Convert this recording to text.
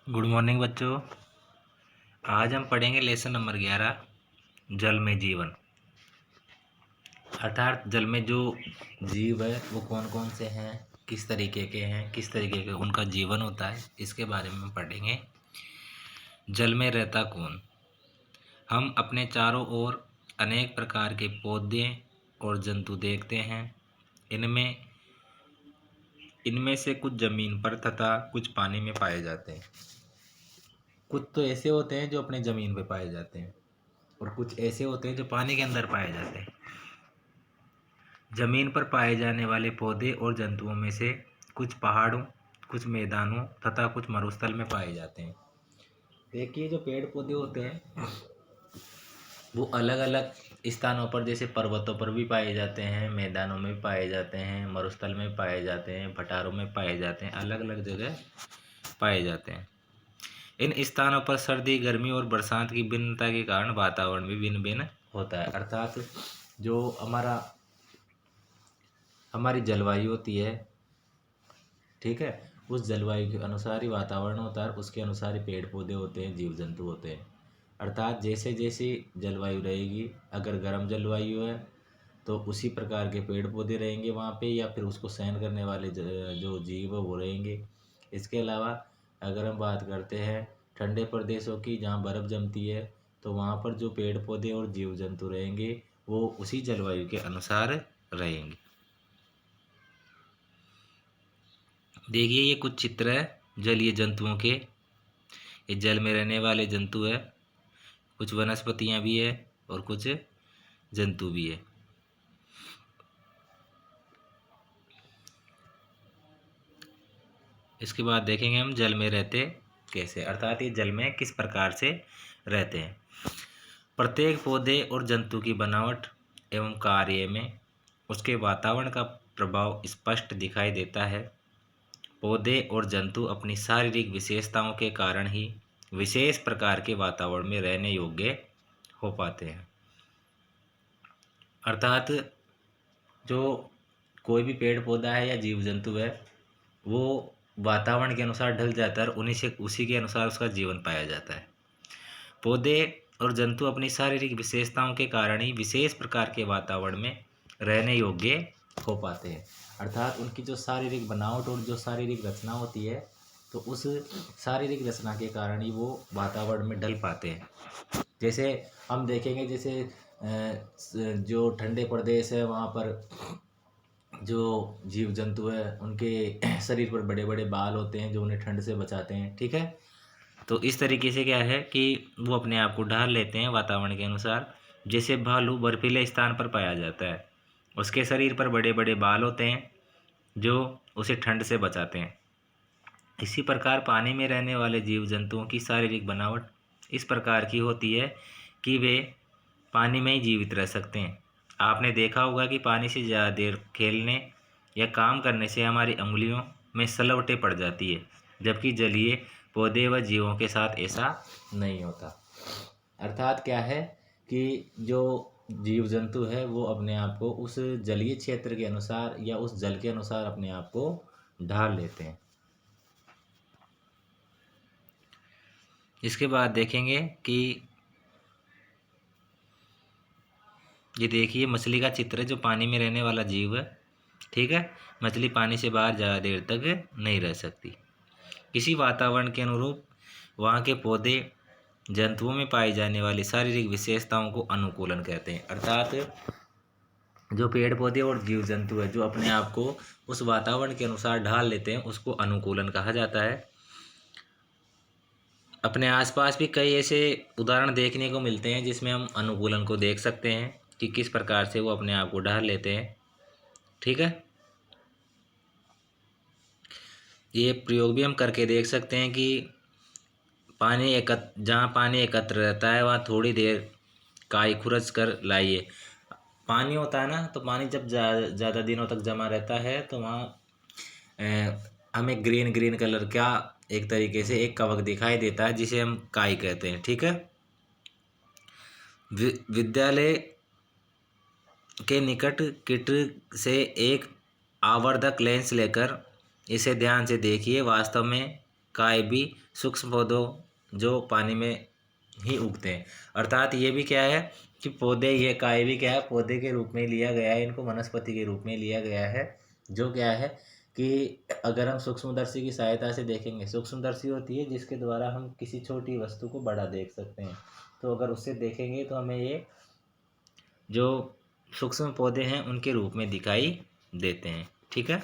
Good morning बच्चों। आज हम पढ़ेंगे लेसन नंबर 11 जल में जीवन। अर्थात जल में जो जीव है वो कौन कौन से हैं, किस तरीके के हैं, किस तरीके के उनका जीवन होता है, इसके बारे में पढ़ेंगे। जल में रहता कौन। हम अपने चारों ओर अनेक प्रकार के पौधे और जंतु देखते हैं। इनमें इनमें से कुछ जमीन पर तथा कुछ पानी में पाए जाते हैं। कुछ तो ऐसे होते हैं जो अपने ज़मीन पे पाए जाते हैं और कुछ ऐसे होते हैं जो पानी के अंदर पाए जाते हैं। जमीन पर पाए जाने वाले पौधे और जंतुओं में से कुछ पहाड़ों, कुछ मैदानों तथा कुछ मरुस्थल में पाए जाते हैं। देखिए, जो पेड़ पौधे होते हैं वो अलग अलग स्थानों पर, जैसे पर्वतों पर भी पाए जाते हैं, मैदानों में भी पाए जाते हैं, मरुस्थल में पाए जाते हैं, भटारों में पाए जाते हैं, अलग अलग जगह पाए जाते हैं। इन स्थानों पर सर्दी, गर्मी और बरसात की भिन्नता के कारण वातावरण भी भिन्न भिन्न होता है। अर्थात जो हमारी जलवायु होती है, ठीक है, उस जलवायु के अनुसार ही वातावरण होता है, उसके अनुसार ही पेड़ पौधे होते हैं, जीव जंतु होते हैं। अर्थात जैसे जैसी जलवायु रहेगी, अगर गर्म जलवायु है तो उसी प्रकार के पेड़ पौधे रहेंगे वहाँ पे, या फिर उसको सहन करने वाले जो जीव है वो रहेंगे। इसके अलावा अगर हम बात करते हैं ठंडे प्रदेशों की, जहाँ बर्फ़ जमती है, तो वहाँ पर जो पेड़ पौधे और जीव जंतु रहेंगे वो उसी जलवायु के अनुसार रहेंगे। देखिए, ये कुछ चित्र है जलीय जंतुओं के। ये जल में रहने वाले जंतु है, कुछ वनस्पतियां भी है और कुछ जंतु भी है। इसके बाद देखेंगे हम जल में रहते कैसे, अर्थात ये जल में किस प्रकार से रहते हैं। प्रत्येक पौधे और जंतु की बनावट एवं कार्य में उसके वातावरण का प्रभाव स्पष्ट दिखाई देता है। पौधे और जंतु अपनी शारीरिक विशेषताओं के कारण ही विशेष प्रकार के वातावरण में रहने योग्य हो पाते हैं। अर्थात जो कोई भी पेड़ पौधा है या जीव जंतु है वो वातावरण के अनुसार ढल जाता है और उसी के अनुसार उसका जीवन पाया जाता है। पौधे और जंतु अपनी शारीरिक विशेषताओं के कारण ही विशेष प्रकार के वातावरण में रहने योग्य हो पाते हैं। अर्थात उनकी जो शारीरिक बनावट और जो शारीरिक रचना होती है, तो उस शारीरिक रचना के कारण ही वो वातावरण में ढल पाते हैं। जैसे हम देखेंगे, जैसे जो ठंडे प्रदेश है वहाँ पर जो जीव जंतु है उनके शरीर पर बड़े बड़े बाल होते हैं जो उन्हें ठंड से बचाते हैं, ठीक है। तो इस तरीके से क्या है कि वो अपने आप को ढाल लेते हैं वातावरण के अनुसार। जैसे भालू बर्फीले स्थान पर पाया जाता है, उसके शरीर पर बड़े बड़े बाल होते हैं जो उसे ठंड से बचाते हैं। इसी प्रकार पानी में रहने वाले जीव जंतुओं की शारीरिक बनावट इस प्रकार की होती है कि वे पानी में ही जीवित रह सकते हैं। आपने देखा होगा कि पानी से ज़्यादा देर खेलने या काम करने से हमारी उंगलियों में सलवटें पड़ जाती है, जबकि जलीय पौधे व जीवों के साथ ऐसा नहीं होता। अर्थात क्या है कि जो जीव जंतु है वो अपने आप को उस जलीय क्षेत्र के अनुसार या उस जल के अनुसार अपने आप को ढाल लेते हैं। इसके बाद देखेंगे कि ये देखिए मछली का चित्र है जो पानी में रहने वाला जीव है, ठीक है। मछली पानी से बाहर ज़्यादा देर तक नहीं रह सकती। किसी वातावरण के अनुरूप वहाँ के पौधे जंतुओं में पाई जाने वाली शारीरिक विशेषताओं को अनुकूलन कहते हैं। अर्थात जो पेड़ पौधे और जीव जंतु है जो अपने आप को उस वातावरण के अनुसार ढाल लेते हैं उसको अनुकूलन कहा जाता है। अपने आसपास भी कई ऐसे उदाहरण देखने को मिलते हैं जिसमें हम अनुकूलन को देख सकते हैं कि किस प्रकार से वो अपने आप को ढाल लेते हैं, ठीक है। ये प्रयोग भी हम करके देख सकते हैं कि जहाँ पानी एकत्र रहता है वहाँ थोड़ी देर काई खुरच कर लाइए। पानी होता है ना, तो पानी जब ज़्यादा दिनों तक जमा रहता है तो वहाँ हमें ग्रीन ग्रीन कलर का एक तरीके से एक कवक दिखाई देता है जिसे हम काई कहते हैं, ठीक है। विद्यालय के निकट किट से एक आवर्धक लेंस लेकर इसे ध्यान से देखिए। वास्तव में काय भी सूक्ष्म पौधों जो पानी में ही उगते हैं। अर्थात ये भी क्या है कि पौधे, ये काय भी क्या है, पौधे के रूप में लिया गया है, इनको वनस्पति के रूप में लिया गया है। जो क्या है कि अगर हम सूक्ष्मदर्शी की सहायता से देखेंगे, सूक्ष्मदर्शी होती है जिसके द्वारा हम किसी छोटी वस्तु को बड़ा देख सकते हैं। तो अगर उससे देखेंगे तो हमें ये जो सूक्ष्म पौधे हैं उनके रूप में दिखाई देते हैं। ठीक है।